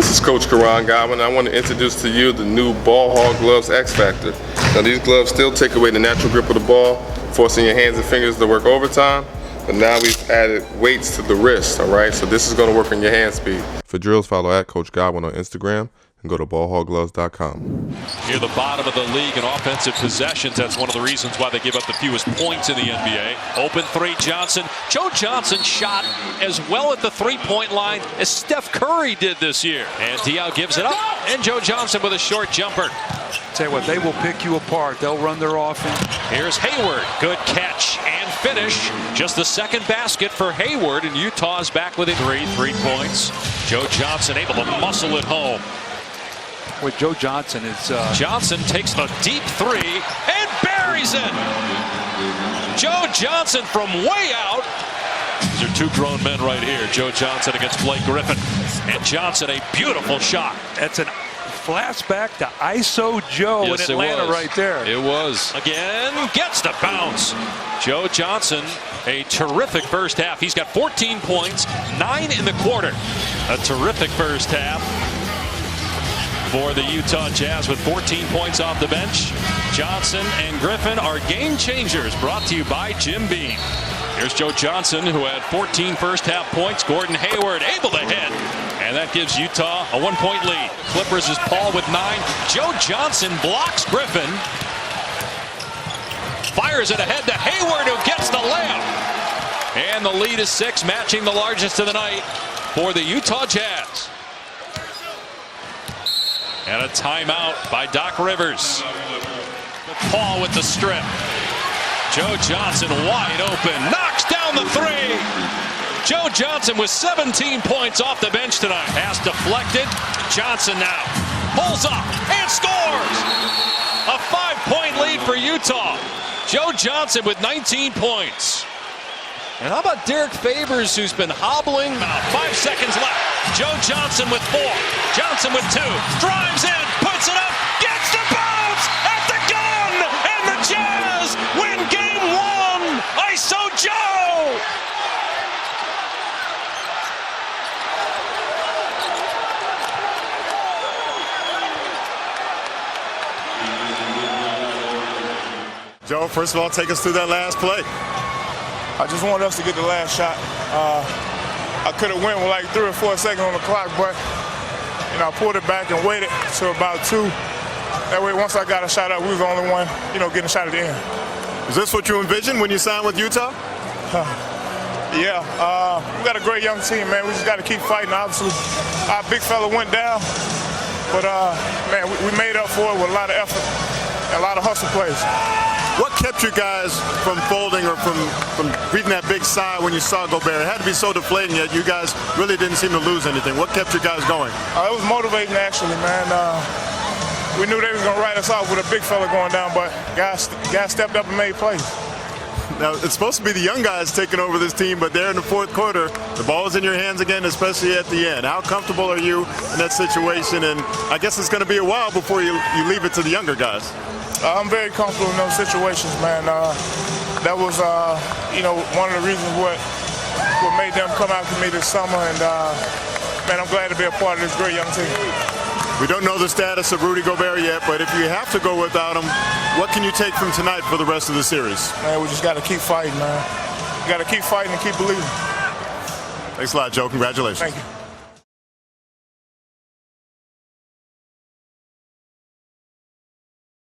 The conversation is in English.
This is Coach Karan Godwin. I want to introduce to you the new Ball Hog Gloves X Factor. Now these gloves still take away the natural grip of the ball, forcing your hands and fingers to work overtime, but now we've added weights to the wrist, all right? So this is going to work on your hand speed. For drills, follow at Coach Godwin on Instagram and go to ballhoggloves.com. Near the bottom of the league in offensive possessions. That's one of the reasons why they give up the fewest points in the NBA. Open three, Johnson. Joe Johnson shot as well at the three-point line as Steph Curry did this year. And Diaw gives it up, and Joe Johnson with a short jumper. Tell you what, they will pick you apart. They'll run their offense. Here's Hayward. Good catch and finish. Just the second basket for Hayward, and Utah's back within 3 points. Joe Johnson able to muscle it home. With Joe Johnson, it's Johnson takes the deep three and buries it. Joe Johnson from way out. These are two grown men right here. Joe Johnson against Blake Griffin. And Johnson, a beautiful shot. That's a flashback to ISO Joe in Atlanta right there. It was. Again, gets the bounce. Joe Johnson, a terrific first half. He's got 14 points, 9 in the quarter. A terrific first half for the Utah Jazz with 14 points off the bench. Johnson and Griffin are game changers, brought to you by Jim Beam. Here's Joe Johnson, who had 14 first half points. Gordon Hayward able to hit, and that gives Utah a 1-point lead. Clippers is Paul with 9. Joe Johnson blocks Griffin. Fires it ahead to Hayward, who gets the layup. And the lead is 6, matching the largest of the night for the Utah Jazz. And a timeout by Doc Rivers. Paul with the strip. Joe Johnson wide open. Knocks down the three. Joe Johnson with 17 points off the bench tonight. Pass deflected. Johnson now pulls up and scores. A 5-point lead for Utah. Joe Johnson with 19 points. And how about Derek Favors, who's been hobbling? 5 seconds left. Joe Johnson with 4. Johnson with 2. Drives in, puts it up, gets the bounce at the gun, and the Jazz win game 1. ISO Joe. Joe, first of all, take us through that last play. I just wanted us to get the last shot. I could have went with like 3 or 4 seconds on the clock, but I pulled it back and waited till about 2. That way, once I got a shot up, we was the only one, getting a shot at the end. Is this what you envisioned when you signed with Utah? Yeah, we got a great young team, man. We just got to keep fighting. Obviously, our big fella went down, but man, we made up for it with a lot of effort and a lot of hustle plays. What kept you guys from folding or from beating that big sigh when you saw Gobert? It had to be so deflating, yet you guys really didn't seem to lose anything. What kept you guys going? It was motivating, actually, man. We knew they was going to write us off with a big fella going down, but guys stepped up and made plays. Now, it's supposed to be the young guys taking over this team, but they're in the fourth quarter. The ball is in your hands again, especially at the end. How comfortable are you in that situation? And I guess it's going to be a while before you leave it to the younger guys. I'm very comfortable in those situations, man. That was, one of the reasons what made them come out to me this summer. And, man, I'm glad to be a part of this great young team. We don't know the status of Rudy Gobert yet, but if you have to go without him, what can you take from tonight for the rest of the series? Man, we just got to keep fighting, man. We got to keep fighting and keep believing. Thanks a lot, Joe. Congratulations. Thank you.